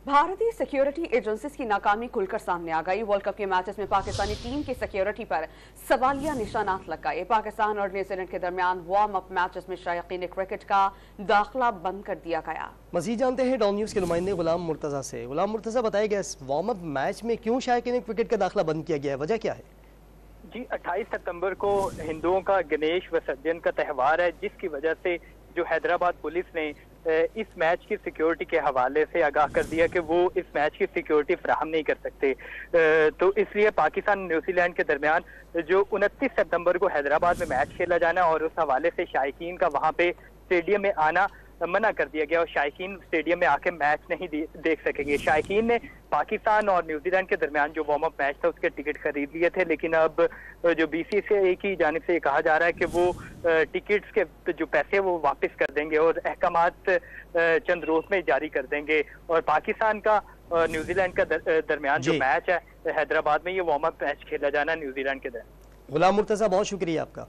भारतीय security agencies की नाकामी खुलकर सामने आ गई। वर्ल्ड कप के मैचेस में पाकिस्तानी टीम की सिक्योरिटी पर सवालिया निशानात लग गए। पाकिस्तान और न्यूजीलैंड के दरमियान वार्म अप मैचेस में शायकीन क्रिकेट का दाखिला बंद कर दिया गया। मजीद जानते हैं डॉन न्यूज के नुमाइंदे गुलाम मुर्तजा से। गुलाम मुर्तजा, बताइएगा इस वार्म अप मैच में क्यों शायकीन क्रिकेट का दाखिला बंद किया गया है, वजह क्या है? जी, 28 सितंबर को हिंदुओं का गणेश विसर्जन का त्यौहार है, जिसकी वजह से जो हैदराबाद पुलिस ने इस मैच की सिक्योरिटी के हवाले से आगाह कर दिया कि वो इस मैच की सिक्योरिटी फराहम नहीं कर सकते। तो इसलिए पाकिस्तान न्यूजीलैंड के दरमियान जो 29 सितंबर को हैदराबाद में मैच खेला जाना और उस हवाले से शायकीन का वहां पे स्टेडियम में आना मना कर दिया गया और शायकीन स्टेडियम में आके मैच नहीं देख सकेंगे। शायकीन ने पाकिस्तान और न्यूजीलैंड के दरमियान जो वार्म अप मैच था उसके टिकट खरीद लिए थे, लेकिन अब जो बीसीसीआई की जानिब से ये कहा जा रहा है कि वो टिकट्स के जो पैसे वो वापस कर देंगे और अहकामात चंद रोज में जारी कर देंगे। और पाकिस्तान का और न्यूजीलैंड का दरमियान जो मैच है हैदराबाद में, ये वार्म अप मैच खेला जाना न्यूजीलैंड के दरमियान। गुलाम मुर्तजा, बहुत शुक्रिया आपका।